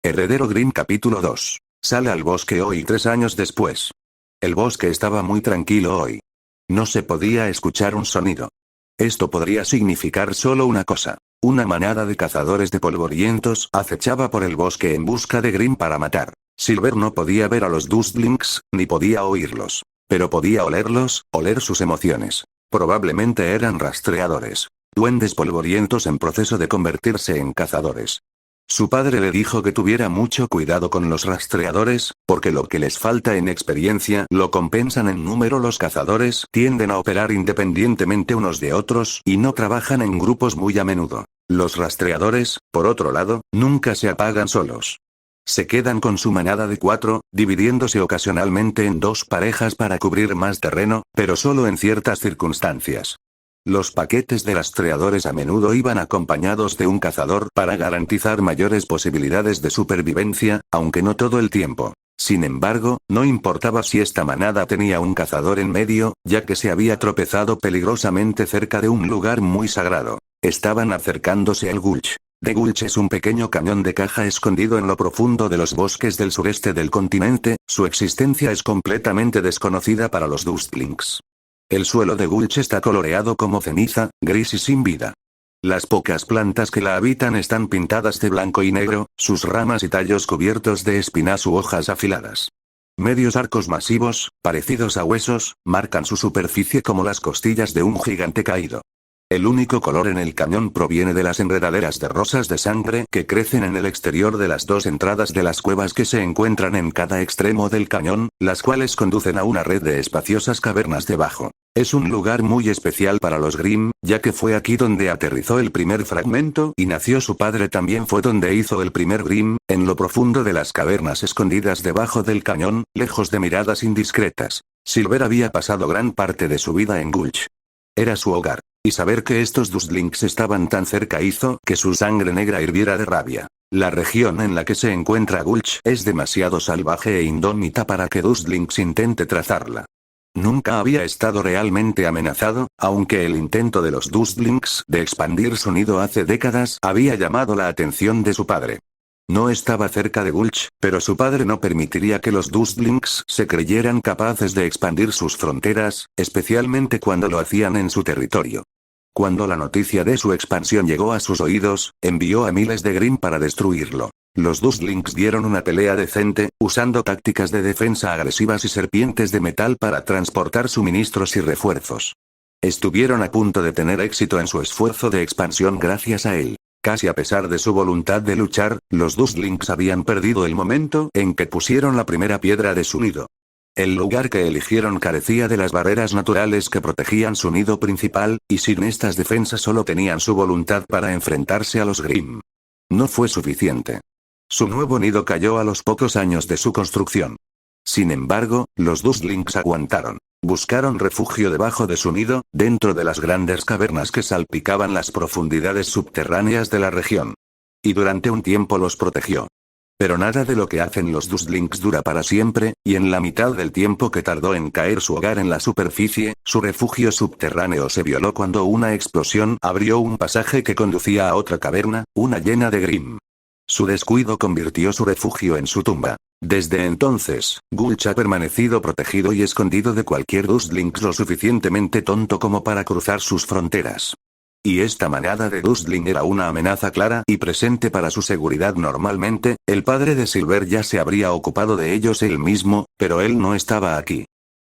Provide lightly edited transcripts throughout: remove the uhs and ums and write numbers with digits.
Heredero Grimm capítulo 2. Sale al bosque hoy 3 años después. El bosque estaba muy tranquilo hoy. No se podía escuchar un sonido. Esto podría significar solo una cosa. Una manada de cazadores de polvorientos acechaba por el bosque en busca de Grimm para matar. Silver no podía ver a los Dustlings, ni podía oírlos. Pero podía olerlos, oler sus emociones. Probablemente eran rastreadores. Duendes polvorientos en proceso de convertirse en cazadores. Su padre le dijo que tuviera mucho cuidado con los rastreadores, porque lo que les falta en experiencia lo compensan en número. Los cazadores tienden a operar independientemente unos de otros y no trabajan en grupos muy a menudo. Los rastreadores, por otro lado, nunca se apagan solos. Se quedan con su manada de 4, dividiéndose ocasionalmente en 2 parejas para cubrir más terreno, pero solo en ciertas circunstancias. Los paquetes de rastreadores a menudo iban acompañados de un cazador para garantizar mayores posibilidades de supervivencia, aunque no todo el tiempo. Sin embargo, no importaba si esta manada tenía un cazador en medio, ya que se había tropezado peligrosamente cerca de un lugar muy sagrado. Estaban acercándose al Gulch. The Gulch es un pequeño cañón de caja escondido en lo profundo de los bosques del sureste del continente. Su existencia es completamente desconocida para los Dustlings. El suelo de Gulch está coloreado como ceniza, gris y sin vida. Las pocas plantas que la habitan están pintadas de blanco y negro, sus ramas y tallos cubiertos de espinas u hojas afiladas. Medios arcos masivos, parecidos a huesos, marcan su superficie como las costillas de un gigante caído. El único color en el cañón proviene de las enredaderas de rosas de sangre que crecen en el exterior de las 2 entradas de las cuevas que se encuentran en cada extremo del cañón, las cuales conducen a una red de espaciosas cavernas debajo. Es un lugar muy especial para los Grimm, ya que fue aquí donde aterrizó el primer fragmento y nació su padre. También fue donde hizo el primer Grimm, en lo profundo de las cavernas escondidas debajo del cañón, lejos de miradas indiscretas. Silver había pasado gran parte de su vida en Gulch. Era su hogar. Y saber que estos Dustlings estaban tan cerca hizo que su sangre negra hirviera de rabia. La región en la que se encuentra Gulch es demasiado salvaje e indómita para que Dustlings intente trazarla. Nunca había estado realmente amenazado, aunque el intento de los Dustlings de expandir su nido hace décadas había llamado la atención de su padre. No estaba cerca de Gulch, pero su padre no permitiría que los Dustlings se creyeran capaces de expandir sus fronteras, especialmente cuando lo hacían en su territorio. Cuando la noticia de su expansión llegó a sus oídos, envió a miles de Grimm para destruirlo. Los Dustlings dieron una pelea decente, usando tácticas de defensa agresivas y serpientes de metal para transportar suministros y refuerzos. Estuvieron a punto de tener éxito en su esfuerzo de expansión gracias a él. Casi a pesar de su voluntad de luchar, los Dustlings habían perdido el momento en que pusieron la primera piedra de su nido. El lugar que eligieron carecía de las barreras naturales que protegían su nido principal, y sin estas defensas solo tenían su voluntad para enfrentarse a los Grimm. No fue suficiente. Su nuevo nido cayó a los pocos años de su construcción. Sin embargo, los Dustlings aguantaron. Buscaron refugio debajo de su nido, dentro de las grandes cavernas que salpicaban las profundidades subterráneas de la región. Y durante un tiempo los protegió. Pero nada de lo que hacen los Dustlings dura para siempre, y en la mitad del tiempo que tardó en caer su hogar en la superficie, su refugio subterráneo se violó cuando una explosión abrió un pasaje que conducía a otra caverna, una llena de Grimm. Su descuido convirtió su refugio en su tumba. Desde entonces, Gulch ha permanecido protegido y escondido de cualquier Dustlings lo suficientemente tonto como para cruzar sus fronteras. Y esta manada de Dustling era una amenaza clara y presente para su seguridad. Normalmente, el padre de Silver ya se habría ocupado de ellos él mismo, pero él no estaba aquí.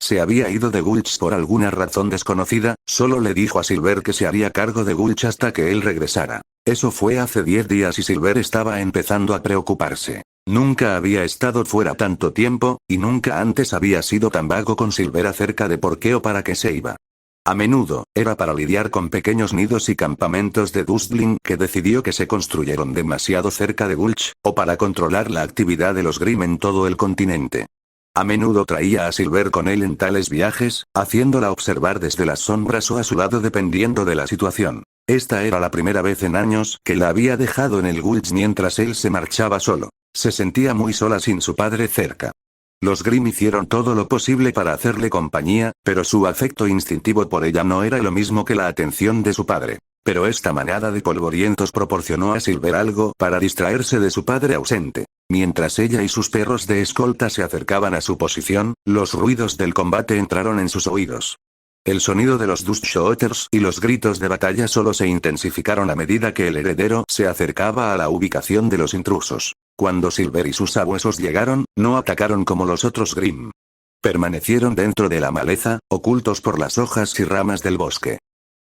Se había ido de Gulch por alguna razón desconocida, solo le dijo a Silver que se haría cargo de Gulch hasta que él regresara. Eso fue hace 10 días y Silver estaba empezando a preocuparse. Nunca había estado fuera tanto tiempo, y nunca antes había sido tan vago con Silver acerca de por qué o para qué se iba. A menudo, era para lidiar con pequeños nidos y campamentos de Dustling que decidió que se construyeron demasiado cerca de Gulch, o para controlar la actividad de los Grimm en todo el continente. A menudo traía a Silver con él en tales viajes, haciéndola observar desde las sombras o a su lado dependiendo de la situación. Esta era la primera vez en años que la había dejado en el Gulch mientras él se marchaba solo. Se sentía muy sola sin su padre cerca. Los Grimm hicieron todo lo posible para hacerle compañía, pero su afecto instintivo por ella no era lo mismo que la atención de su padre. Pero esta manada de polvorientos proporcionó a Silver algo para distraerse de su padre ausente. Mientras ella y sus perros de escolta se acercaban a su posición, los ruidos del combate entraron en sus oídos. El sonido de los Dustshooters y los gritos de batalla solo se intensificaron a medida que el heredero se acercaba a la ubicación de los intrusos. Cuando Silver y sus sabuesos llegaron, no atacaron como los otros Grimm. Permanecieron dentro de la maleza, ocultos por las hojas y ramas del bosque.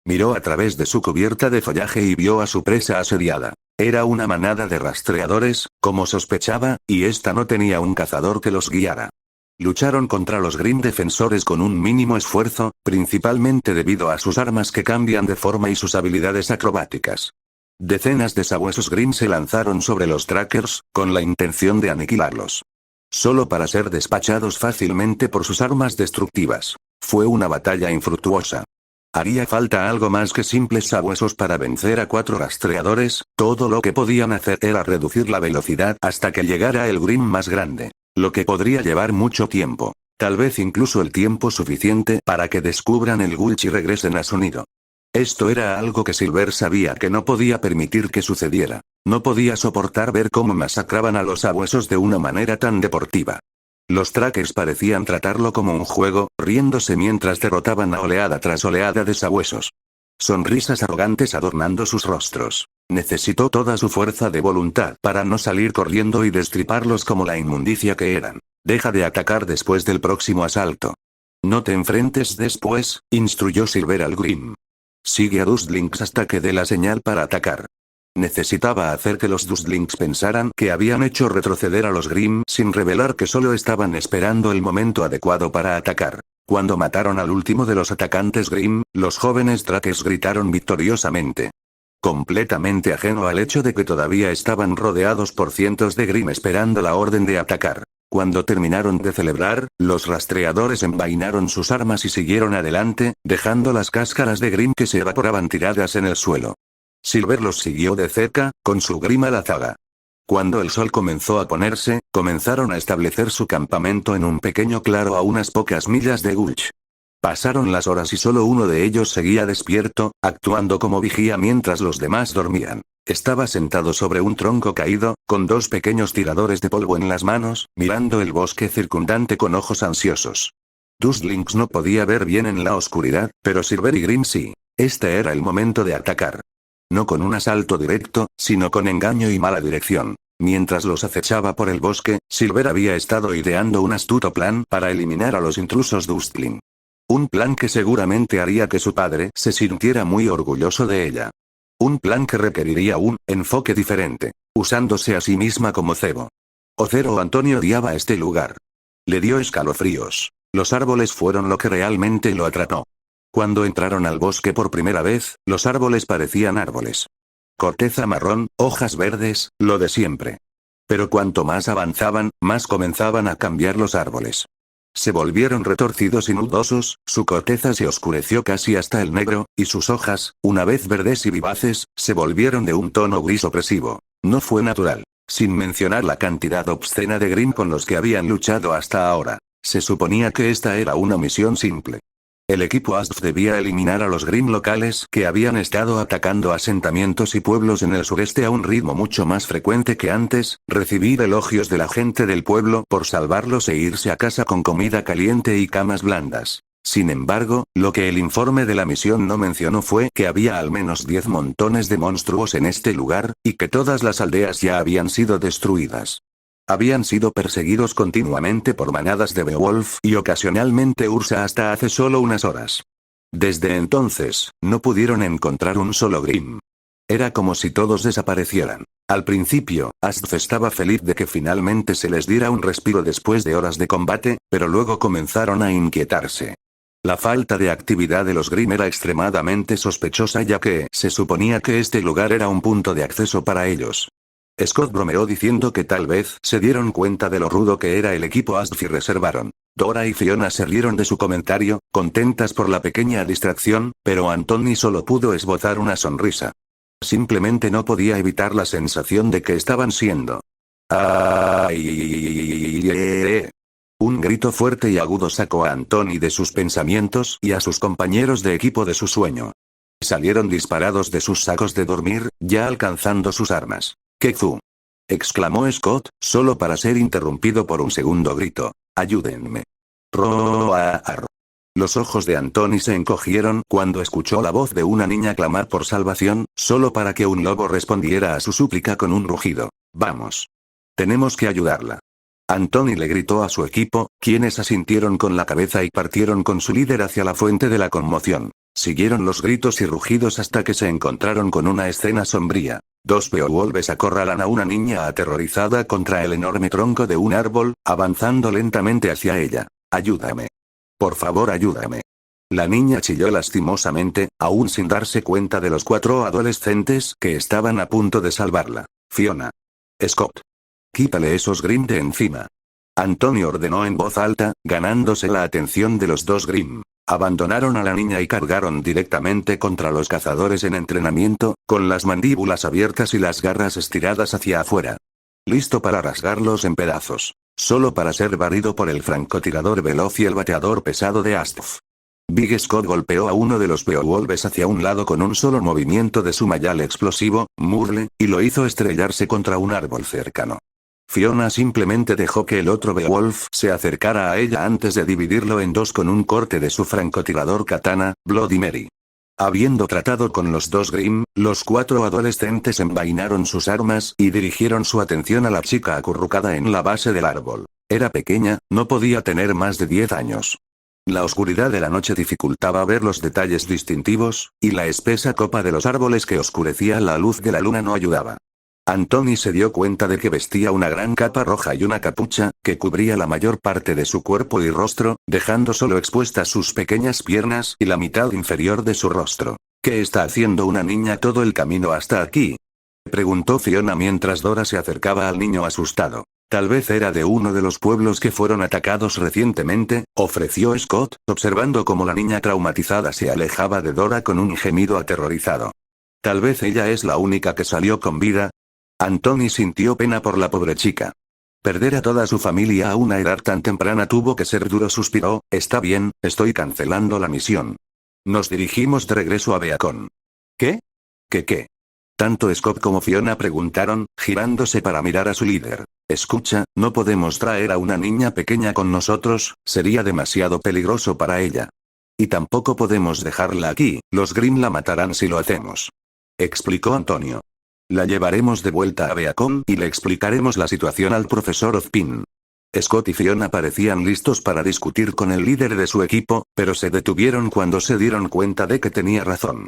Miró a través de su cubierta de follaje y vio a su presa asediada. Era una manada de rastreadores, como sospechaba, y esta no tenía un cazador que los guiara. Lucharon contra los Grimm defensores con un mínimo esfuerzo, principalmente debido a sus armas que cambian de forma y sus habilidades acrobáticas. Decenas de sabuesos Grimm se lanzaron sobre los trackers, con la intención de aniquilarlos. Solo para ser despachados fácilmente por sus armas destructivas. Fue una batalla infructuosa. Haría falta algo más que simples sabuesos para vencer a 4 rastreadores, todo lo que podían hacer era reducir la velocidad hasta que llegara el Grimm más grande. Lo que podría llevar mucho tiempo. Tal vez incluso el tiempo suficiente para que descubran el Gulch y regresen a su nido. Esto era algo que Silver sabía que no podía permitir que sucediera. No podía soportar ver cómo masacraban a los sabuesos de una manera tan deportiva. Los trackers parecían tratarlo como un juego, riéndose mientras derrotaban a oleada tras oleada de sabuesos. Sonrisas arrogantes adornando sus rostros. Necesitó toda su fuerza de voluntad para no salir corriendo y destriparlos como la inmundicia que eran. Deja de atacar después del próximo asalto. No te enfrentes después, instruyó Silver al Grimm. Sigue a Dustlings hasta que dé la señal para atacar. Necesitaba hacer que los Dustlings pensaran que habían hecho retroceder a los Grimm sin revelar que solo estaban esperando el momento adecuado para atacar. Cuando mataron al último de los atacantes Grimm, los jóvenes trackers gritaron victoriosamente. Completamente ajeno al hecho de que todavía estaban rodeados por cientos de Grimm esperando la orden de atacar. Cuando terminaron de celebrar, los rastreadores envainaron sus armas y siguieron adelante, dejando las cáscaras de Grimm que se evaporaban tiradas en el suelo. Silver los siguió de cerca, con su Grimm a la zaga. Cuando el sol comenzó a ponerse, comenzaron a establecer su campamento en un pequeño claro a unas pocas millas de Gulch. Pasaron las horas y solo uno de ellos seguía despierto, actuando como vigía mientras los demás dormían. Estaba sentado sobre un tronco caído, con 2 pequeños tiradores de polvo en las manos, mirando el bosque circundante con ojos ansiosos. Dustlings no podía ver bien en la oscuridad, pero Silver y Grimm sí. Este era el momento de atacar. No con un asalto directo, sino con engaño y mala dirección. Mientras los acechaba por el bosque, Silver había estado ideando un astuto plan para eliminar a los intrusos Dustling. Un plan que seguramente haría que su padre se sintiera muy orgulloso de ella. Un plan que requeriría un enfoque diferente, usándose a sí misma como cebo. Ocero Antonio odiaba este lugar. Le dio escalofríos. Los árboles fueron lo que realmente lo atrapó. Cuando entraron al bosque por primera vez, los árboles parecían árboles. Corteza marrón, hojas verdes, lo de siempre. Pero cuanto más avanzaban, más comenzaban a cambiar los árboles. Se volvieron retorcidos y nudosos, su corteza se oscureció casi hasta el negro, y sus hojas, una vez verdes y vivaces, se volvieron de un tono gris opresivo. No fue natural. Sin mencionar la cantidad obscena de Grimm con los que habían luchado hasta ahora. Se suponía que esta era una misión simple. El equipo ASF debía eliminar a los Grimm locales que habían estado atacando asentamientos y pueblos en el sureste a un ritmo mucho más frecuente que antes, recibir elogios de la gente del pueblo por salvarlos e irse a casa con comida caliente y camas blandas. Sin embargo, lo que el informe de la misión no mencionó fue que había al menos 10 montones de monstruos en este lugar, y que todas las aldeas ya habían sido destruidas. Habían sido perseguidos continuamente por manadas de Beowulf y ocasionalmente Ursa hasta hace solo unas horas. Desde entonces, no pudieron encontrar un solo Grimm. Era como si todos desaparecieran. Al principio, Asdf estaba feliz de que finalmente se les diera un respiro después de horas de combate, pero luego comenzaron a inquietarse. La falta de actividad de los Grimm era extremadamente sospechosa ya que se suponía que este lugar era un punto de acceso para ellos. Scott bromeó diciendo que tal vez se dieron cuenta de lo rudo que era el equipo ASF y reservaron. Dora y Fiona se rieron de su comentario, contentas por la pequeña distracción, pero Anthony solo pudo esbozar una sonrisa. Simplemente no podía evitar la sensación de que estaban siendo. ¡Ay! Un grito fuerte y agudo sacó a Anthony de sus pensamientos y a sus compañeros de equipo de su sueño. Salieron disparados de sus sacos de dormir, ya alcanzando sus armas. Kezu. exclamó Scott, solo para ser interrumpido por un segundo grito. ¡Ayúdenme! Roar. Los ojos de Anthony se encogieron cuando escuchó la voz de una niña clamar por salvación, solo para que un lobo respondiera a su súplica con un rugido. ¡Vamos! Tenemos que ayudarla. Anthony le gritó a su equipo, quienes asintieron con la cabeza y partieron con su líder hacia la fuente de la conmoción. Siguieron los gritos y rugidos hasta que se encontraron con una escena sombría. Dos Beowulfs acorralan a una niña aterrorizada contra el enorme tronco de un árbol, avanzando lentamente hacia ella. ¡Ayúdame! Por favor, ayúdame. La niña chilló lastimosamente, aún sin darse cuenta de los 4 adolescentes que estaban a punto de salvarla. Fiona. Scott. Quítale esos Grimm de encima. Antonio ordenó en voz alta, ganándose la atención de los 2 Grimm. Abandonaron a la niña y cargaron directamente contra los cazadores en entrenamiento, con las mandíbulas abiertas y las garras estiradas hacia afuera. Listo para rasgarlos en pedazos. Solo para ser barrido por el francotirador veloz y el bateador pesado de Astf. Big Scott golpeó a uno de los Beowulfs hacia un lado con un solo movimiento de su mayal explosivo, Murle, y lo hizo estrellarse contra un árbol cercano. Fiona simplemente dejó que el otro Beowulf se acercara a ella antes de dividirlo en 2 con un corte de su francotirador katana, Bloody Mary. Habiendo tratado con los 2 Grimm, los 4 adolescentes envainaron sus armas y dirigieron su atención a la chica acurrucada en la base del árbol. Era pequeña, no podía tener más de 10 años. La oscuridad de la noche dificultaba ver los detalles distintivos, y la espesa copa de los árboles que oscurecía la luz de la luna no ayudaba. Anthony se dio cuenta de que vestía una gran capa roja y una capucha, que cubría la mayor parte de su cuerpo y rostro, dejando solo expuestas sus pequeñas piernas y la mitad inferior de su rostro. ¿Qué está haciendo una niña todo el camino hasta aquí? Preguntó Fiona mientras Dora se acercaba al niño asustado. Tal vez era de uno de los pueblos que fueron atacados recientemente, ofreció Scott, observando cómo la niña traumatizada se alejaba de Dora con un gemido aterrorizado. Tal vez ella es la única que salió con vida. Anthony sintió pena por la pobre chica. Perder a toda su familia a una edad tan temprana tuvo que ser duro. Suspiró. Está bien, estoy cancelando la misión. Nos dirigimos de regreso a Beacon. ¿Qué? ¿Qué? Tanto Scott como Fiona preguntaron, girándose para mirar a su líder. Escucha, no podemos traer a una niña pequeña con nosotros, sería demasiado peligroso para ella. Y tampoco podemos dejarla aquí, los Grimm la matarán si lo hacemos. Explicó Antonio. La llevaremos de vuelta a Beacon y le explicaremos la situación al profesor Ozpin. Scott y Fiona parecían listos para discutir con el líder de su equipo, pero se detuvieron cuando se dieron cuenta de que tenía razón.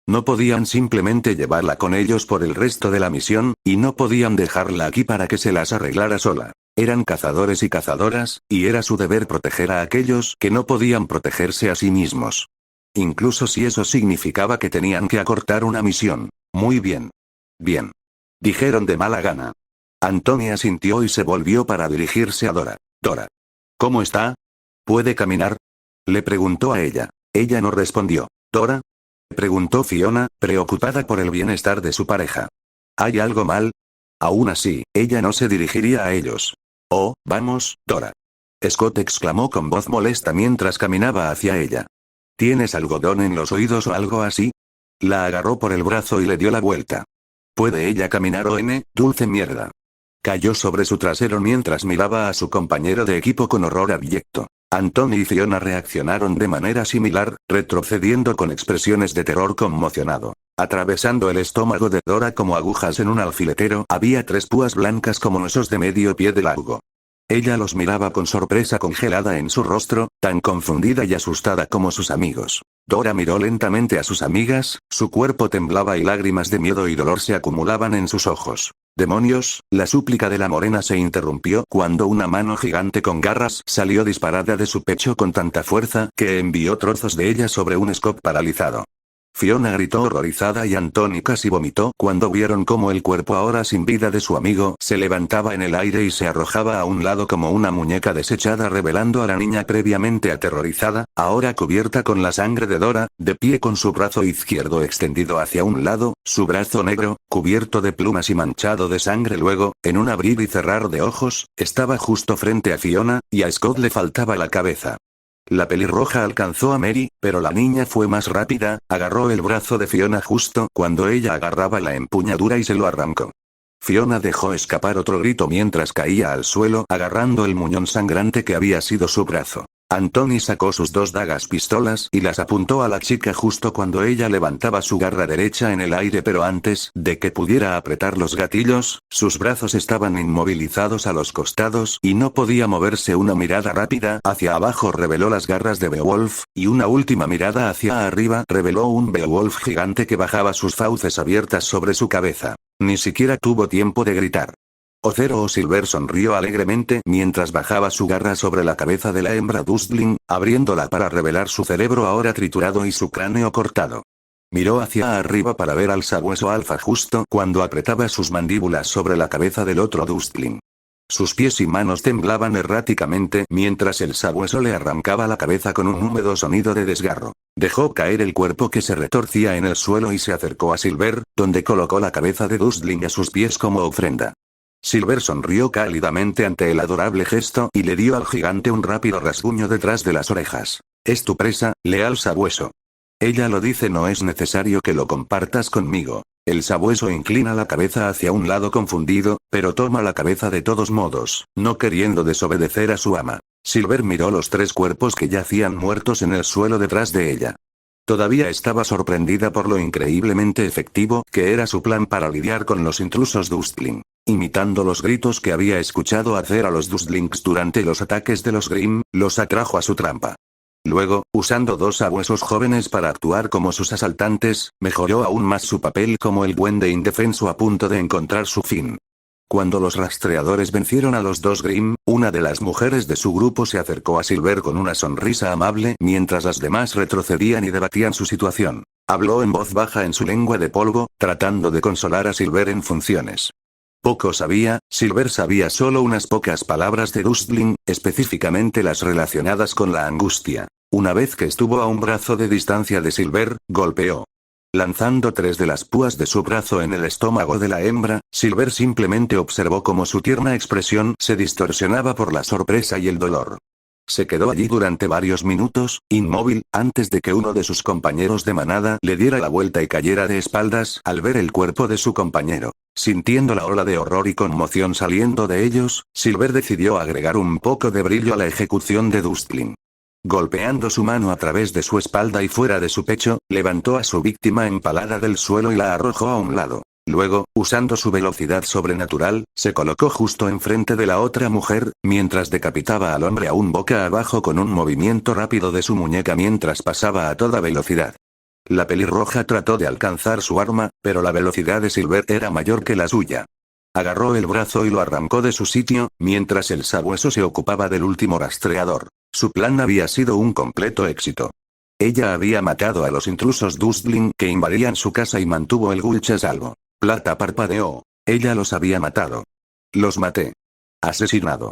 No podían simplemente llevarla con ellos por el resto de la misión, y no podían dejarla aquí para que se las arreglara sola. Eran cazadores y cazadoras, y era su deber proteger a aquellos que no podían protegerse a sí mismos. Incluso si eso significaba que tenían que acortar una misión. Muy bien. Bien. Dijeron de mala gana. Anthony asintió y se volvió para dirigirse a Dora. Dora. ¿Cómo está? ¿Puede caminar? Le preguntó a ella. Ella no respondió. ¿Dora? Preguntó Fiona, preocupada por el bienestar de su pareja. ¿Hay algo mal? Aún así, ella no se dirigiría a ellos. Oh, vamos, Dora. Scott exclamó con voz molesta mientras caminaba hacia ella. ¿Tienes algodón en los oídos o algo así? La agarró por el brazo y le dio la vuelta. ¿Puede ella caminar dulce mierda? Cayó sobre su trasero mientras miraba a su compañero de equipo con horror abyecto. Anthony y Fiona reaccionaron de manera similar, retrocediendo con expresiones de terror conmocionado. Atravesando el estómago de Dora como agujas en un alfiletero, había 3 púas blancas como huesos de medio pie de largo. Ella los miraba con sorpresa congelada en su rostro, tan confundida y asustada como sus amigos. Dora miró lentamente a sus amigas, su cuerpo temblaba y lágrimas de miedo y dolor se acumulaban en sus ojos. ¡Demonios! La súplica de la morena se interrumpió cuando una mano gigante con garras salió disparada de su pecho con tanta fuerza que envió trozos de ella sobre un Scott paralizado. Fiona gritó horrorizada y Anthony casi vomitó cuando vieron cómo el cuerpo ahora sin vida de su amigo se levantaba en el aire y se arrojaba a un lado como una muñeca desechada, revelando a la niña previamente aterrorizada, ahora cubierta con la sangre de Dora, de pie con su brazo izquierdo extendido hacia un lado, su brazo negro, cubierto de plumas y manchado de sangre. Luego, en un abrir y cerrar de ojos, estaba justo frente a Fiona, y a Scott le faltaba la cabeza. La pelirroja alcanzó a Mary, pero la niña fue más rápida, agarró el brazo de Fiona justo cuando ella agarraba la empuñadura y se lo arrancó. Fiona dejó escapar otro grito mientras caía al suelo agarrando el muñón sangrante que había sido su brazo. Anthony sacó sus dos dagas pistolas y las apuntó a la chica justo cuando ella levantaba su garra derecha en el aire, pero antes de que pudiera apretar los gatillos, sus brazos estaban inmovilizados a los costados y no podía moverse. Una mirada rápida hacia abajo reveló las garras de Beowulf, y una última mirada hacia arriba reveló un Beowulf gigante que bajaba sus fauces abiertas sobre su cabeza. Ni siquiera tuvo tiempo de gritar. Ocero o Silver sonrió alegremente mientras bajaba su garra sobre la cabeza de la hembra Dustling, abriéndola para revelar su cerebro ahora triturado y su cráneo cortado. Miró hacia arriba para ver al sabueso alfa justo cuando apretaba sus mandíbulas sobre la cabeza del otro Dustling. Sus pies y manos temblaban erráticamente mientras el sabueso le arrancaba la cabeza con un húmedo sonido de desgarro. Dejó caer el cuerpo que se retorcía en el suelo y se acercó a Silver, donde colocó la cabeza de Dustling a sus pies como ofrenda. Silver sonrió cálidamente ante el adorable gesto y le dio al gigante un rápido rasguño detrás de las orejas. «Es tu presa, leal sabueso. Ella lo dice, no es necesario que lo compartas conmigo». El sabueso inclina la cabeza hacia un lado confundido, pero toma la cabeza de todos modos, no queriendo desobedecer a su ama. Silver miró los tres cuerpos que yacían muertos en el suelo detrás de ella. Todavía estaba sorprendida por lo increíblemente efectivo que era su plan para lidiar con los intrusos Dustling. Imitando los gritos que había escuchado hacer a los Dustlings durante los ataques de los Grimm, los atrajo a su trampa. Luego, usando dos sabuesos jóvenes para actuar como sus asaltantes, mejoró aún más su papel como el duende indefenso a punto de encontrar su fin. Cuando los rastreadores vencieron a los dos Grimm, una de las mujeres de su grupo se acercó a Silver con una sonrisa amable mientras las demás retrocedían y debatían su situación. Habló en voz baja en su lengua de polvo, tratando de consolar a Silver en funciones. Poco sabía, Silver sabía solo unas pocas palabras de Dustling, específicamente las relacionadas con la angustia. Una vez que estuvo a un brazo de distancia de Silver, golpeó. Lanzando tres de las púas de su brazo en el estómago de la hembra, Silver simplemente observó cómo su tierna expresión se distorsionaba por la sorpresa y el dolor. Se quedó allí durante varios minutos, inmóvil, antes de que uno de sus compañeros de manada le diera la vuelta y cayera de espaldas al ver el cuerpo de su compañero. Sintiendo la ola de horror y conmoción saliendo de ellos, Silver decidió agregar un poco de brillo a la ejecución de Dustling. Golpeando su mano a través de su espalda y fuera de su pecho, levantó a su víctima empalada del suelo y la arrojó a un lado. Luego, usando su velocidad sobrenatural, se colocó justo enfrente de la otra mujer, mientras decapitaba al hombre aún boca abajo con un movimiento rápido de su muñeca mientras pasaba a toda velocidad. La pelirroja trató de alcanzar su arma, pero la velocidad de Silver era mayor que la suya. Agarró el brazo y lo arrancó de su sitio, mientras el sabueso se ocupaba del último rastreador. Su plan había sido un completo éxito. Ella había matado a los intrusos Dustling que invadían su casa y mantuvo el Gulch a salvo. Plata parpadeó. Ella los había matado. Los maté. Asesinado.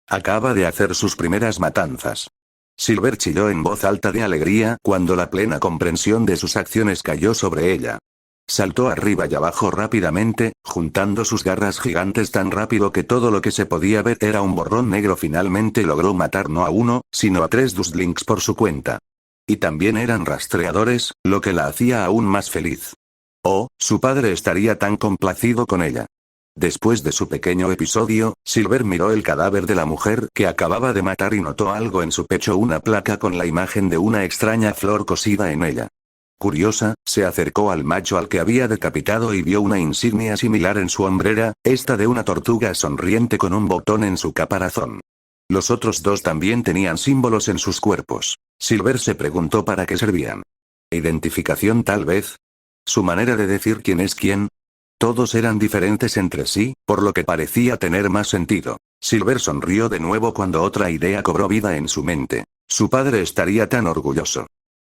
Acaba de hacer sus primeras matanzas. Silver chilló en voz alta de alegría cuando la plena comprensión de sus acciones cayó sobre ella. Saltó arriba y abajo rápidamente, juntando sus garras gigantes tan rápido que todo lo que se podía ver era un borrón negro. Finalmente logró matar no a uno, sino a tres Dustlings por su cuenta. Y también eran rastreadores, lo que la hacía aún más feliz. Oh, su padre estaría tan complacido con ella. Después de su pequeño episodio, Silver miró el cadáver de la mujer que acababa de matar y notó algo en su pecho, una placa con la imagen de una extraña flor cosida en ella. Curiosa, se acercó al macho al que había decapitado y vio una insignia similar en su hombrera, esta de una tortuga sonriente con un botón en su caparazón. Los otros dos también tenían símbolos en sus cuerpos. Silver se preguntó para qué servían. ¿Identificación tal vez? ¿Su manera de decir quién es quién? Todos eran diferentes entre sí, por lo que parecía tener más sentido. Silver sonrió de nuevo cuando otra idea cobró vida en su mente. Su padre estaría tan orgulloso.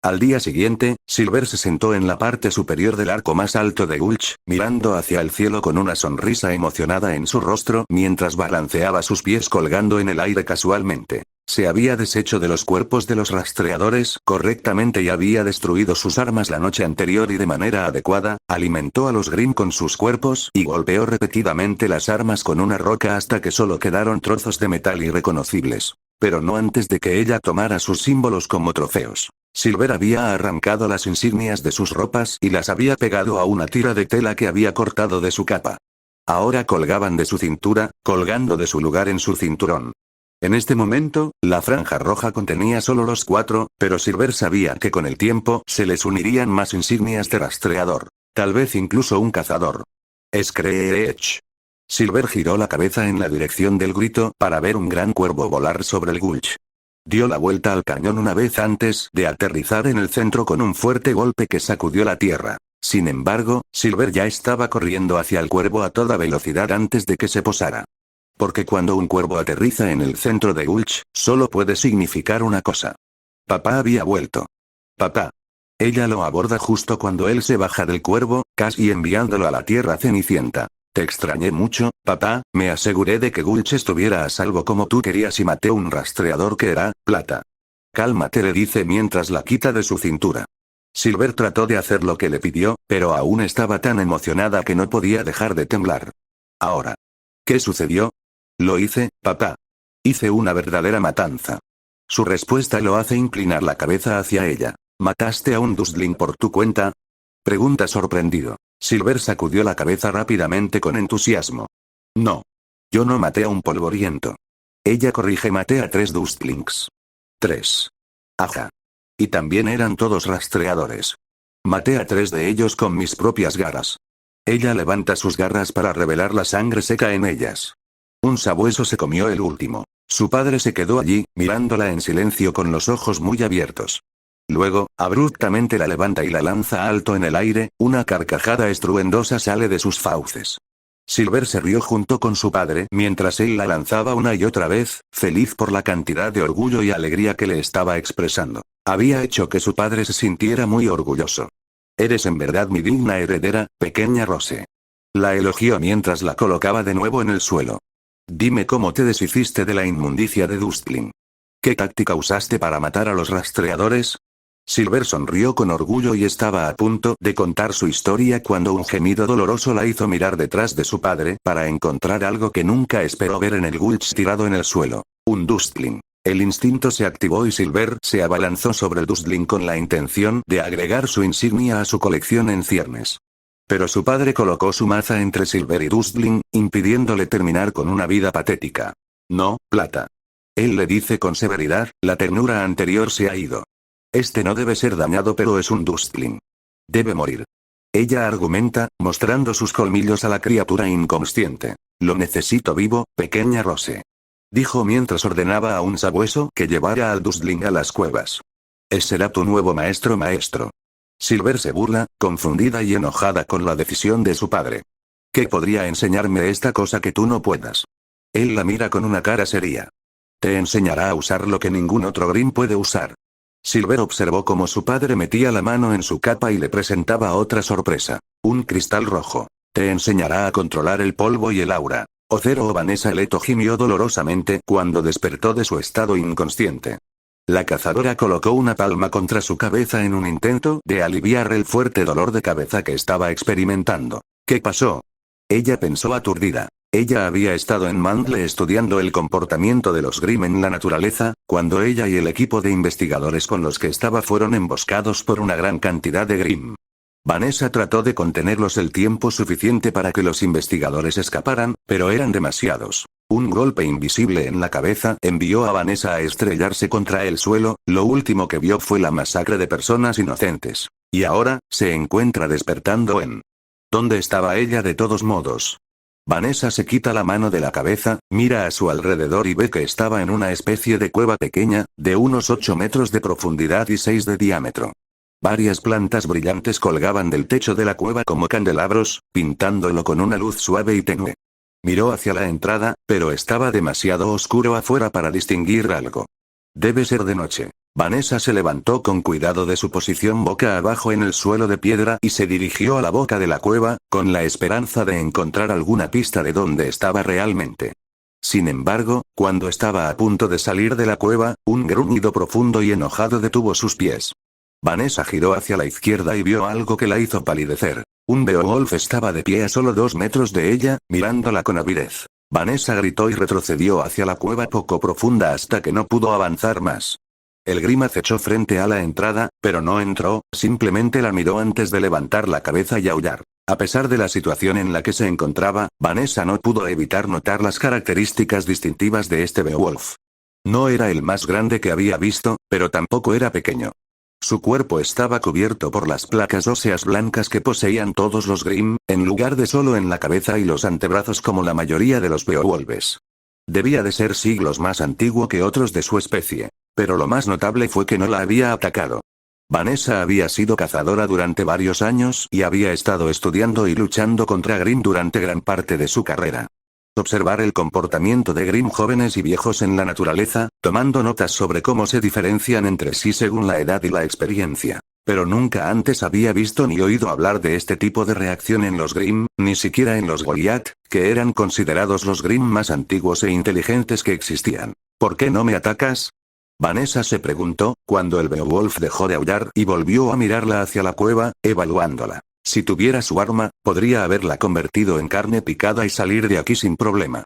Al día siguiente, Silver se sentó en la parte superior del arco más alto de Gulch, mirando hacia el cielo con una sonrisa emocionada en su rostro mientras balanceaba sus pies colgando en el aire casualmente. Se había deshecho de los cuerpos de los rastreadores correctamente y había destruido sus armas la noche anterior y de manera adecuada, alimentó a los Grimm con sus cuerpos y golpeó repetidamente las armas con una roca hasta que solo quedaron trozos de metal irreconocibles. Pero no antes de que ella tomara sus símbolos como trofeos. Silver había arrancado las insignias de sus ropas y las había pegado a una tira de tela que había cortado de su capa. Ahora colgaban de su cintura, colgando de su lugar en su cinturón. En este momento, la franja roja contenía solo los 4, pero Silver sabía que con el tiempo se les unirían más insignias de rastreador. Tal vez incluso un cazador. Screech. Silver giró la cabeza en la dirección del grito para ver un gran cuervo volar sobre el gulch. Dio la vuelta al cañón una vez antes de aterrizar en el centro con un fuerte golpe que sacudió la tierra. Sin embargo, Silver ya estaba corriendo hacia el cuervo a toda velocidad antes de que se posara. Porque cuando un cuervo aterriza en el centro de Gulch, solo puede significar una cosa. Papá había vuelto. Papá. Ella lo aborda justo cuando él se baja del cuervo, casi enviándolo a la tierra cenicienta. Te extrañé mucho, papá, me aseguré de que Gulch estuviera a salvo como tú querías y maté un rastreador que era, plata. Cálmate, le dice mientras la quita de su cintura. Silver trató de hacer lo que le pidió, pero aún estaba tan emocionada que no podía dejar de temblar. Ahora. ¿Qué sucedió? Lo hice, papá. Hice una verdadera matanza. Su respuesta lo hace inclinar la cabeza hacia ella. ¿Mataste a un Dustling por tu cuenta? Pregunta sorprendido. Silver sacudió la cabeza rápidamente con entusiasmo. No. Yo no maté a un polvoriento. Ella corrige, maté a 3 Dustlings. 3. Ajá. Y también eran todos rastreadores. Maté a 3 de ellos con mis propias garras. Ella levanta sus garras para revelar la sangre seca en ellas. Un sabueso se comió el último. Su padre se quedó allí, mirándola en silencio con los ojos muy abiertos. Luego, abruptamente la levanta y la lanza alto en el aire, una carcajada estruendosa sale de sus fauces. Silver se rió junto con su padre mientras él la lanzaba una y otra vez, feliz por la cantidad de orgullo y alegría que le estaba expresando. Había hecho que su padre se sintiera muy orgulloso. Eres en verdad mi digna heredera, pequeña Rose. La elogió mientras la colocaba de nuevo en el suelo. Dime cómo te deshiciste de la inmundicia de Dustling. ¿Qué táctica usaste para matar a los rastreadores? Silver sonrió con orgullo y estaba a punto de contar su historia cuando un gemido doloroso la hizo mirar detrás de su padre para encontrar algo que nunca esperó ver en el Gulch tirado en el suelo. Un Dustling. El instinto se activó y Silver se abalanzó sobre el Dustling con la intención de agregar su insignia a su colección en ciernes. Pero su padre colocó su maza entre Silver y Dustling, impidiéndole terminar con una vida patética. No, plata. Él le dice con severidad, la ternura anterior se ha ido. Este no debe ser dañado, pero es un Dustling. Debe morir. Ella argumenta, mostrando sus colmillos a la criatura inconsciente. Lo necesito vivo, pequeña Rose. Dijo mientras ordenaba a un sabueso que llevara al Dustling a las cuevas. Ese será tu nuevo maestro. Silver se burla, confundida y enojada con la decisión de su padre. ¿Qué podría enseñarme esta cosa que tú no puedas? Él la mira con una cara seria. Te enseñará a usar lo que ningún otro Grimm puede usar. Silver observó cómo su padre metía la mano en su capa y le presentaba otra sorpresa. Un cristal rojo. Te enseñará a controlar el polvo y el aura. Ocero o Vanessa Leto gimió dolorosamente cuando despertó de su estado inconsciente. La cazadora colocó una palma contra su cabeza en un intento de aliviar el fuerte dolor de cabeza que estaba experimentando. ¿Qué pasó? Ella pensó aturdida. Ella había estado en Mandle estudiando el comportamiento de los Grimm en la naturaleza, cuando ella y el equipo de investigadores con los que estaba fueron emboscados por una gran cantidad de Grimm. Vanessa trató de contenerlos el tiempo suficiente para que los investigadores escaparan, pero eran demasiados. Un golpe invisible en la cabeza envió a Vanessa a estrellarse contra el suelo, lo último que vio fue la masacre de personas inocentes. Y ahora, se encuentra despertando en... ¿Dónde estaba ella de todos modos? Vanessa se quita la mano de la cabeza, mira a su alrededor y ve que estaba en una especie de cueva pequeña, de unos 8 metros de profundidad y 6 de diámetro. Varias plantas brillantes colgaban del techo de la cueva como candelabros, pintándolo con una luz suave y tenue. Miró hacia la entrada, pero estaba demasiado oscuro afuera para distinguir algo. Debe ser de noche. Vanessa se levantó con cuidado de su posición boca abajo en el suelo de piedra y se dirigió a la boca de la cueva, con la esperanza de encontrar alguna pista de dónde estaba realmente. Sin embargo, cuando estaba a punto de salir de la cueva, un gruñido profundo y enojado detuvo sus pies. Vanessa giró hacia la izquierda y vio algo que la hizo palidecer. Un Beowulf estaba de pie a solo 2 metros de ella, mirándola con avidez. Vanessa gritó y retrocedió hacia la cueva poco profunda hasta que no pudo avanzar más. El Grimm acechó frente a la entrada, pero no entró, simplemente la miró antes de levantar la cabeza y aullar. A pesar de la situación en la que se encontraba, Vanessa no pudo evitar notar las características distintivas de este Beowulf. No era el más grande que había visto, pero tampoco era pequeño. Su cuerpo estaba cubierto por las placas óseas blancas que poseían todos los Grimm, en lugar de solo en la cabeza y los antebrazos como la mayoría de los Beowulfes. Debía de ser siglos más antiguo que otros de su especie. Pero lo más notable fue que no la había atacado. Vanessa había sido cazadora durante varios años y había estado estudiando y luchando contra Grimm durante gran parte de su carrera. Observar el comportamiento de Grimm jóvenes y viejos en la naturaleza, tomando notas sobre cómo se diferencian entre sí según la edad y la experiencia. Pero nunca antes había visto ni oído hablar de este tipo de reacción en los Grimm, ni siquiera en los Goliath, que eran considerados los Grimm más antiguos e inteligentes que existían. ¿Por qué no me atacas?, Vanessa se preguntó, cuando el Beowulf dejó de aullar y volvió a mirarla hacia la cueva, evaluándola. Si tuviera su arma, podría haberla convertido en carne picada y salir de aquí sin problema.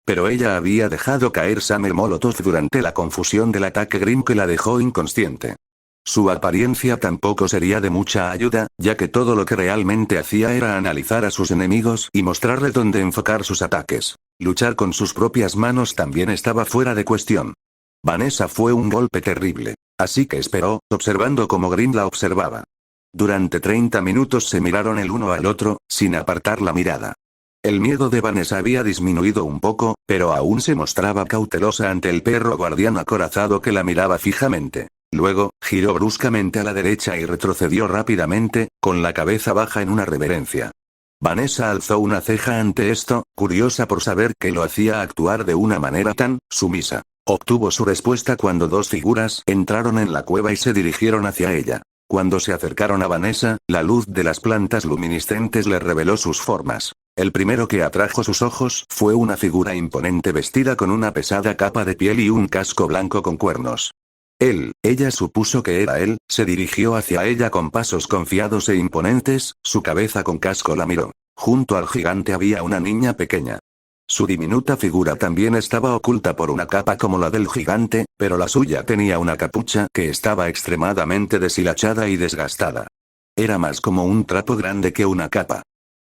Pero ella había dejado caer Same Molotov durante la confusión del ataque Grimm que la dejó inconsciente. Su apariencia tampoco sería de mucha ayuda, ya que todo lo que realmente hacía era analizar a sus enemigos y mostrarle dónde enfocar sus ataques. Luchar con sus propias manos también estaba fuera de cuestión. Vanessa fue un golpe terrible. Así que esperó, observando cómo Grimm la observaba. Durante 30 minutos se miraron el uno al otro, sin apartar la mirada. El miedo de Vanessa había disminuido un poco, pero aún se mostraba cautelosa ante el perro guardián acorazado que la miraba fijamente. Luego, giró bruscamente a la derecha y retrocedió rápidamente, con la cabeza baja en una reverencia. Vanessa alzó una ceja ante esto, curiosa por saber que lo hacía actuar de una manera tan sumisa. Obtuvo su respuesta cuando dos figuras entraron en la cueva y se dirigieron hacia ella. Cuando se acercaron a Vanessa, la luz de las plantas luminiscentes le reveló sus formas. El primero que atrajo sus ojos fue una figura imponente vestida con una pesada capa de piel y un casco blanco con cuernos. Ella supuso que era él, se dirigió hacia ella con pasos confiados e imponentes, su cabeza con casco la miró. Junto al gigante había una niña pequeña. Su diminuta figura también estaba oculta por una capa como la del gigante, pero la suya tenía una capucha que estaba extremadamente deshilachada y desgastada. Era más como un trapo grande que una capa.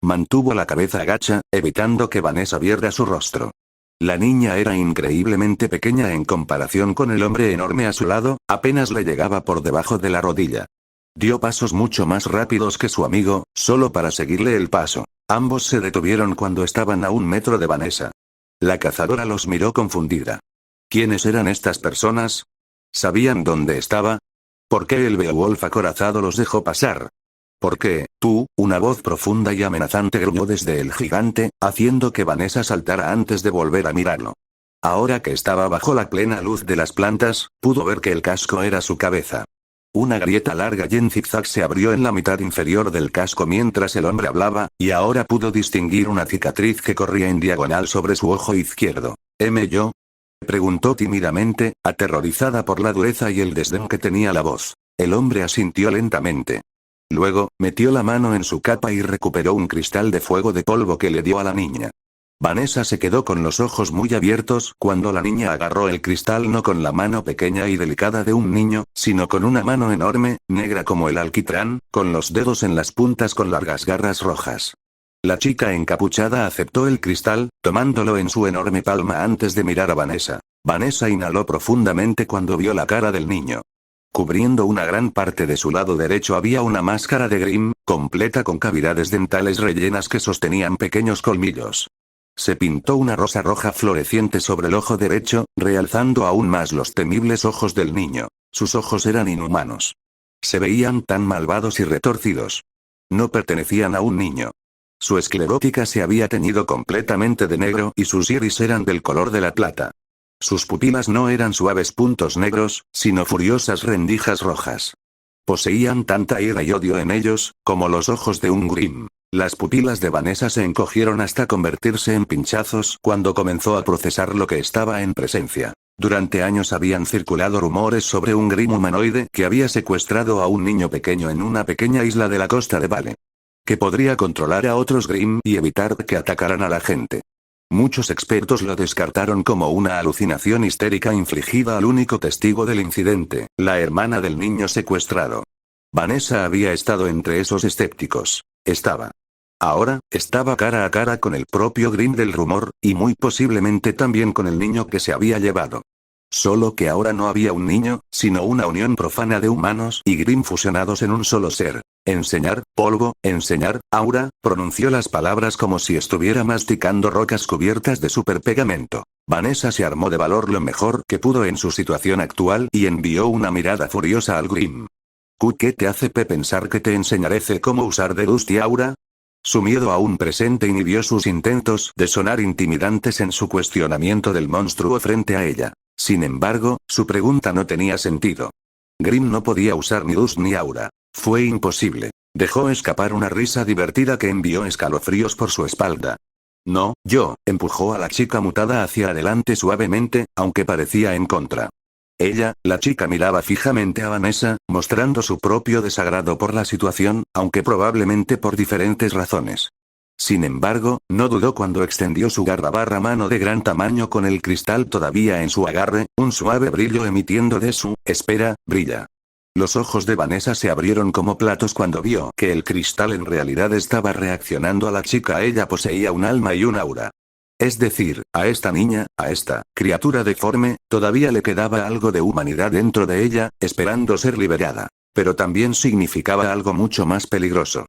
Mantuvo la cabeza agacha, evitando que Vanessa viera su rostro. La niña era increíblemente pequeña en comparación con el hombre enorme a su lado, apenas le llegaba por debajo de la rodilla. Dio pasos mucho más rápidos que su amigo, solo para seguirle el paso. Ambos se detuvieron cuando estaban a 1 metro de Vanessa. La cazadora los miró confundida. ¿Quiénes eran estas personas? ¿Sabían dónde estaba? ¿Por qué el Beowulf acorazado los dejó pasar? ¿Por qué, tú? Una voz profunda y amenazante gruñó desde el gigante, haciendo que Vanessa saltara antes de volver a mirarlo. Ahora que estaba bajo la plena luz de las plantas, pudo ver que el casco era su cabeza. Una grieta larga y en zigzag se abrió en la mitad inferior del casco mientras el hombre hablaba, y ahora pudo distinguir una cicatriz que corría en diagonal sobre su ojo izquierdo. ¿Yo? Preguntó tímidamente, aterrorizada por la dureza y el desdén que tenía la voz. El hombre asintió lentamente. Luego, metió la mano en su capa y recuperó un cristal de fuego de polvo que le dio a la niña. Vanessa se quedó con los ojos muy abiertos cuando la niña agarró el cristal no con la mano pequeña y delicada de un niño, sino con una mano enorme, negra como el alquitrán, con los dedos en las puntas con largas garras rojas. La chica encapuchada aceptó el cristal, tomándolo en su enorme palma antes de mirar a Vanessa. Vanessa inhaló profundamente cuando vio la cara del niño. Cubriendo una gran parte de su lado derecho había una máscara de Grimm, completa con cavidades dentales rellenas que sostenían pequeños colmillos. Se pintó una rosa roja floreciente sobre el ojo derecho, realzando aún más los temibles ojos del niño. Sus ojos eran inhumanos. Se veían tan malvados y retorcidos. No pertenecían a un niño. Su esclerótica se había teñido completamente de negro y sus iris eran del color de la plata. Sus pupilas no eran suaves puntos negros, sino furiosas rendijas rojas. Poseían tanta ira y odio en ellos, como los ojos de un Grimm. Las pupilas de Vanessa se encogieron hasta convertirse en pinchazos cuando comenzó a procesar lo que estaba en presencia. Durante años habían circulado rumores sobre un Grimm humanoide que había secuestrado a un niño pequeño en una pequeña isla de la costa de Vale. Que podría controlar a otros Grimm y evitar que atacaran a la gente. Muchos expertos lo descartaron como una alucinación histérica infligida al único testigo del incidente, la hermana del niño secuestrado. Vanessa había estado entre esos escépticos. Ahora, estaba cara a cara con el propio Grimm del rumor, y muy posiblemente también con el niño que se había llevado. Solo que ahora no había un niño, sino una unión profana de humanos y Grimm fusionados en un solo ser. Enseñar, polvo, enseñar, aura, pronunció las palabras como si estuviera masticando rocas cubiertas de superpegamento. Vanessa se armó de valor lo mejor que pudo en su situación actual y envió una mirada furiosa al Grimm. ¿Qué te hace pensar que te enseñaré cómo usar de Dust y aura? Su miedo aún presente inhibió sus intentos de sonar intimidantes en su cuestionamiento del monstruo frente a ella. Sin embargo, su pregunta no tenía sentido. Grimm no podía usar ni Dust ni aura. Fue imposible. Dejó escapar una risa divertida que envió escalofríos por su espalda. No, empujó a la chica mutada hacia adelante suavemente, aunque parecía en contra. La chica miraba fijamente a Vanessa, mostrando su propio desagrado por la situación, aunque probablemente por diferentes razones. Sin embargo, no dudó cuando extendió su mano de gran tamaño con el cristal todavía en su agarre, un suave brillo emitiendo de su brilla. Los ojos de Vanessa se abrieron como platos cuando vio que el cristal en realidad estaba reaccionando a la chica. Ella poseía un alma y un aura. Es decir, a esta niña, a esta criatura deforme, todavía le quedaba algo de humanidad dentro de ella, esperando ser liberada. Pero también significaba algo mucho más peligroso.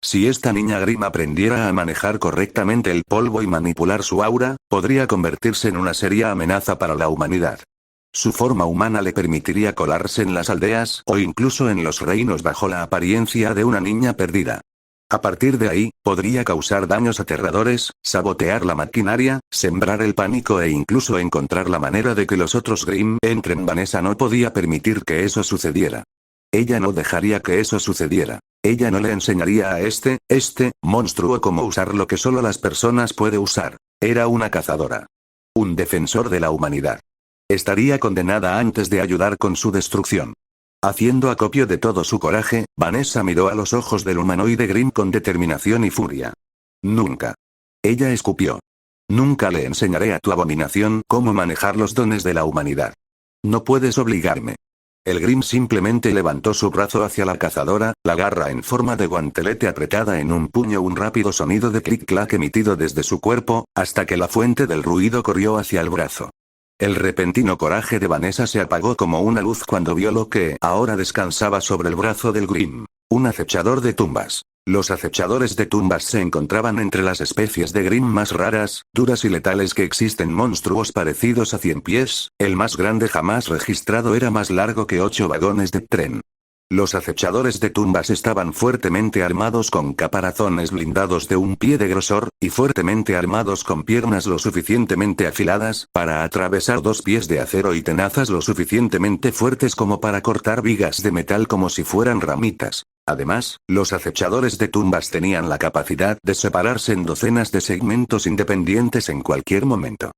Si esta niña Grimm aprendiera a manejar correctamente el polvo y manipular su aura, podría convertirse en una seria amenaza para la humanidad. Su forma humana le permitiría colarse en las aldeas o incluso en los reinos bajo la apariencia de una niña perdida. A partir de ahí, podría causar daños aterradores, sabotear la maquinaria, sembrar el pánico e incluso encontrar la manera de que los otros Grimm entren. Vanessa no podía permitir que eso sucediera. Ella no dejaría que eso sucediera. Ella no le enseñaría a este monstruo cómo usar lo que solo las personas puede usar. Era una cazadora. Un defensor de la humanidad. Estaría condenada antes de ayudar con su destrucción. Haciendo acopio de todo su coraje, Vanessa miró a los ojos del humanoide Grimm con determinación y furia. Nunca. Ella escupió. Nunca le enseñaré a tu abominación cómo manejar los dones de la humanidad. No puedes obligarme. El Grimm simplemente levantó su brazo hacia la cazadora, la garra en forma de guantelete apretada en un puño, un rápido sonido de clic-clac emitido desde su cuerpo, hasta que la fuente del ruido corrió hacia el brazo. El repentino coraje de Vanessa se apagó como una luz cuando vio lo que ahora descansaba sobre el brazo del Grimm. Un acechador de tumbas. Los acechadores de tumbas se encontraban entre las especies de Grimm más raras, duras y letales que existen. Monstruos parecidos a 100 pies, el más grande jamás registrado era más largo que 8 vagones de tren. Los acechadores de tumbas estaban fuertemente armados con caparazones blindados de 1 pie de grosor, y fuertemente armados con piernas lo suficientemente afiladas para atravesar 2 pies de acero y tenazas lo suficientemente fuertes como para cortar vigas de metal como si fueran ramitas. Además, los acechadores de tumbas tenían la capacidad de separarse en docenas de segmentos independientes en cualquier momento.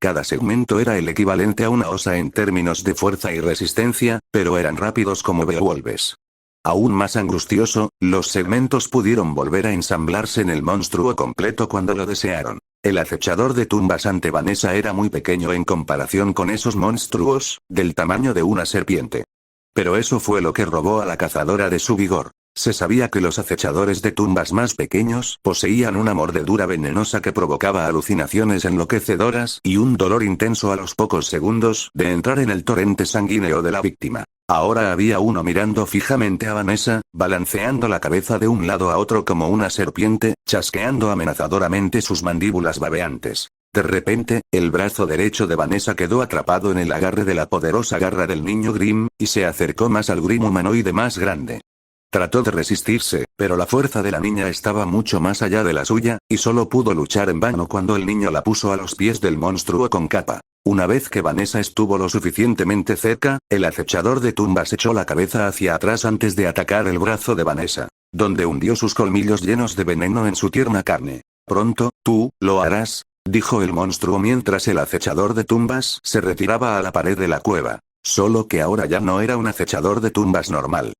Cada segmento era el equivalente a una osa en términos de fuerza y resistencia, pero eran rápidos como Beowulfes. Aún más angustioso, los segmentos pudieron volver a ensamblarse en el monstruo completo cuando lo desearon. El acechador de tumbas ante Vanessa era muy pequeño en comparación con esos monstruos, del tamaño de una serpiente. Pero eso fue lo que robó a la cazadora de su vigor. Se sabía que los acechadores de tumbas más pequeños poseían una mordedura venenosa que provocaba alucinaciones enloquecedoras y un dolor intenso a los pocos segundos de entrar en el torrente sanguíneo de la víctima. Ahora había uno mirando fijamente a Vanessa, balanceando la cabeza de un lado a otro como una serpiente, chasqueando amenazadoramente sus mandíbulas babeantes. De repente, el brazo derecho de Vanessa quedó atrapado en el agarre de la poderosa garra del niño Grimm, y se acercó más al Grimm humanoide más grande. Trató de resistirse, pero la fuerza de la niña estaba mucho más allá de la suya, y solo pudo luchar en vano cuando el niño la puso a los pies del monstruo con capa. Una vez que Vanessa estuvo lo suficientemente cerca, el acechador de tumbas echó la cabeza hacia atrás antes de atacar el brazo de Vanessa, donde hundió sus colmillos llenos de veneno en su tierna carne. Pronto, tú, lo harás, dijo el monstruo mientras el acechador de tumbas se retiraba a la pared de la cueva. Solo que ahora ya no era un acechador de tumbas normal.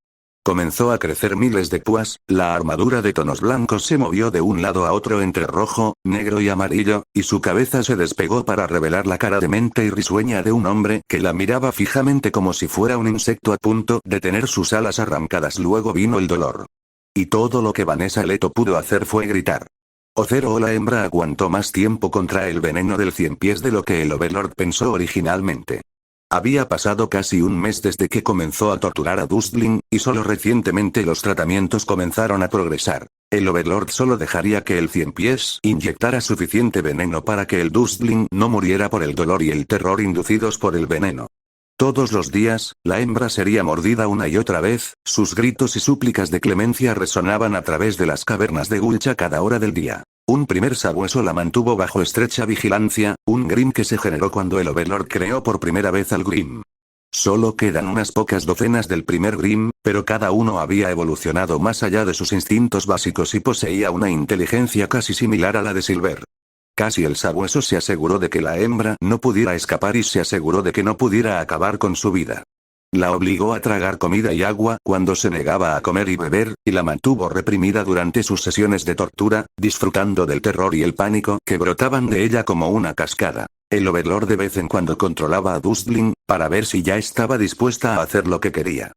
Comenzó a crecer miles de púas, la armadura de tonos blancos se movió de un lado a otro entre rojo, negro y amarillo, y su cabeza se despegó para revelar la cara demente y risueña de un hombre que la miraba fijamente como si fuera un insecto a punto de tener sus alas arrancadas. Luego vino el dolor. Y todo lo que Vanessa Leto pudo hacer fue gritar. Ocero o la hembra aguantó más tiempo contra el veneno del cien pies de lo que el Overlord pensó originalmente. Había pasado casi un mes desde que comenzó a torturar a Dustling, y solo recientemente los tratamientos comenzaron a progresar. El Overlord solo dejaría que el cien pies inyectara suficiente veneno para que el Dustling no muriera por el dolor y el terror inducidos por el veneno. Todos los días, la hembra sería mordida una y otra vez, sus gritos y súplicas de clemencia resonaban a través de las cavernas de Gulch a cada hora del día. Un primer sabueso la mantuvo bajo estrecha vigilancia, un Grimm que se generó cuando el Overlord creó por primera vez al Grimm. Solo quedan unas pocas docenas del primer Grimm, pero cada uno había evolucionado más allá de sus instintos básicos y poseía una inteligencia casi similar a la de Silver. Casi el sabueso se aseguró de que la hembra no pudiera escapar y se aseguró de que no pudiera acabar con su vida. La obligó a tragar comida y agua cuando se negaba a comer y beber, y la mantuvo reprimida durante sus sesiones de tortura, disfrutando del terror y el pánico que brotaban de ella como una cascada. El Overlord de vez en cuando controlaba a Dustling, para ver si ya estaba dispuesta a hacer lo que quería.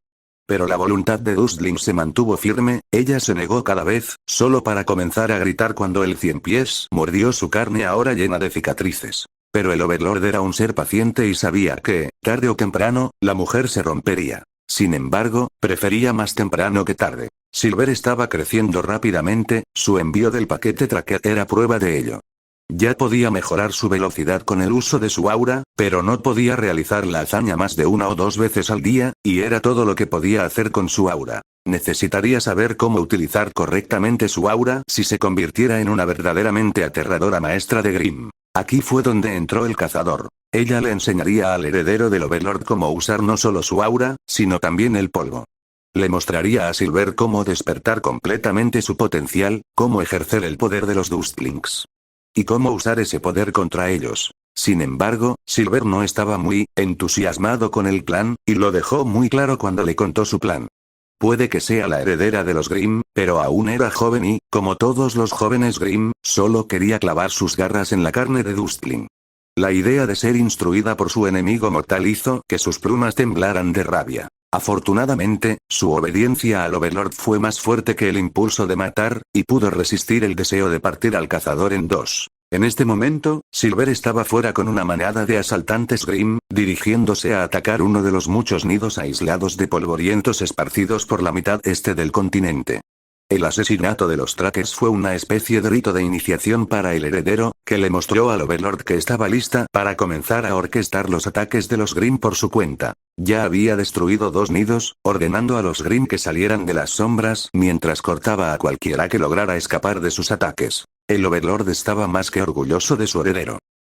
Pero la voluntad de Dustling se mantuvo firme, ella se negó cada vez, solo para comenzar a gritar cuando el cien pies mordió su carne ahora llena de cicatrices. Pero el Overlord era un ser paciente y sabía que, tarde o temprano, la mujer se rompería. Sin embargo, prefería más temprano que tarde. Silver estaba creciendo rápidamente, su envío del paquete tracker era prueba de ello. Ya podía mejorar su velocidad con el uso de su aura, pero no podía realizar la hazaña más de una o dos veces al día, y era todo lo que podía hacer con su aura. Necesitaría saber cómo utilizar correctamente su aura si se convirtiera en una verdaderamente aterradora maestra de Grimm. Aquí fue donde entró el cazador. Ella le enseñaría al heredero del Overlord cómo usar no solo su aura, sino también el polvo. Le mostraría a Silver cómo despertar completamente su potencial, cómo ejercer el poder de los Dustlings. Y cómo usar ese poder contra ellos. Sin embargo, Silver no estaba muy entusiasmado con el plan, y lo dejó muy claro cuando le contó su plan. Puede que sea la heredera de los Grimm, pero aún era joven y, como todos los jóvenes Grimm, solo quería clavar sus garras en la carne de Dustling. La idea de ser instruida por su enemigo mortal hizo que sus plumas temblaran de rabia. Afortunadamente, su obediencia al Overlord fue más fuerte que el impulso de matar, y pudo resistir el deseo de partir al cazador en dos. En este momento, Silver estaba fuera con una manada de asaltantes Grimm, dirigiéndose a atacar uno de los muchos nidos aislados de polvorientos esparcidos por la mitad este del continente. El asesinato de los Trackers fue una especie de rito de iniciación para el heredero, que le mostró al Overlord que estaba lista para comenzar a orquestar los ataques de los Grimm por su cuenta. Ya había destruido 2 nidos, ordenando a los Grimm que salieran de las sombras mientras cortaba a cualquiera que lograra escapar de sus ataques. El Overlord estaba más que orgulloso de su heredero.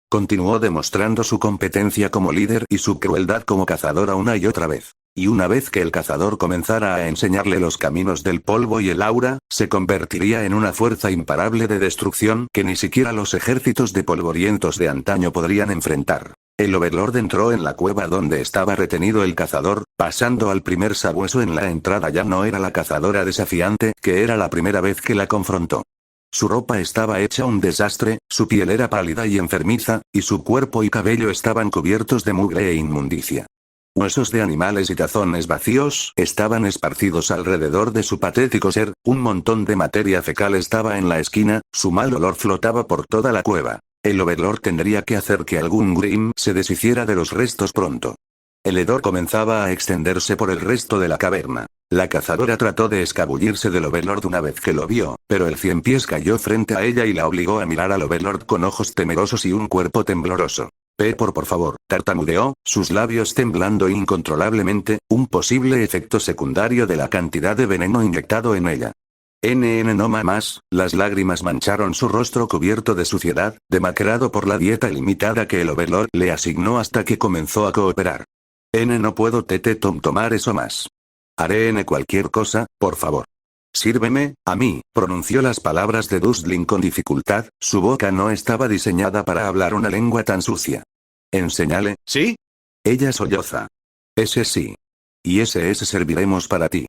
Continuó demostrando su competencia como líder y su crueldad como cazadora una y otra vez. Y una vez que el cazador comenzara a enseñarle los caminos del polvo y el aura, se convertiría en una fuerza imparable de destrucción que ni siquiera los ejércitos de polvorientos de antaño podrían enfrentar. El Overlord entró en la cueva donde estaba retenido el cazador, pasando al primer sabueso en la entrada. Ya no era la cazadora desafiante que era la primera vez que la confrontó. Su ropa estaba hecha un desastre, su piel era pálida y enfermiza, y su cuerpo y cabello estaban cubiertos de mugre e inmundicia. Huesos de animales y tazones vacíos estaban esparcidos alrededor de su patético ser, un montón de materia fecal estaba en la esquina, su mal olor flotaba por toda la cueva. El Overlord tendría que hacer que algún Grimm se deshiciera de los restos pronto. El hedor comenzaba a extenderse por el resto de la caverna. La cazadora trató de escabullirse del Overlord una vez que lo vio, pero el cien pies cayó frente a ella y la obligó a mirar al Overlord con ojos temerosos y un cuerpo tembloroso. Por favor, tartamudeó, sus labios temblando incontrolablemente, un posible efecto secundario de la cantidad de veneno inyectado en ella. No más, las lágrimas mancharon su rostro cubierto de suciedad, demacrado por la dieta limitada que el Overlord le asignó hasta que comenzó a cooperar. No puedo tomar eso más. Haré cualquier cosa, por favor. Sírveme, a mí, pronunció las palabras de Dustling con dificultad, su boca no estaba diseñada para hablar una lengua tan sucia. Enséñale, ¿sí? Ella solloza. Ese sí. Y ese serviremos para ti.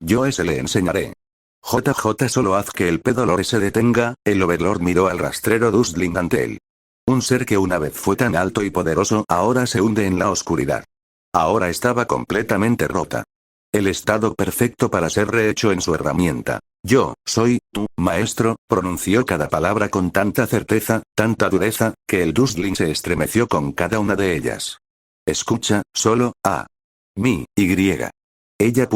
Yo ese le enseñaré. JJ, solo haz que el pedolor se detenga. El Overlord miró al rastrero Dustling ante él. Un ser que una vez fue tan alto y poderoso ahora se hunde en la oscuridad. Ahora estaba completamente rota. El estado perfecto para ser rehecho en su herramienta. Yo, soy, tu, maestro, pronunció cada palabra con tanta certeza, tanta dureza, que el Dustling se estremeció con cada una de ellas. Escucha, solo, a. Mi, y. Ella.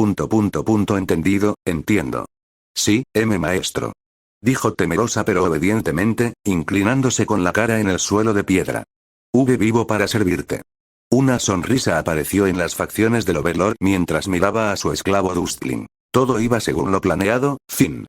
Entendido, entiendo. Sí, maestro. Dijo temerosa pero obedientemente, inclinándose con la cara en el suelo de piedra. Vivo para servirte. Una sonrisa apareció en las facciones del Overlord mientras miraba a su esclavo Dustling. Todo iba según lo planeado, fin.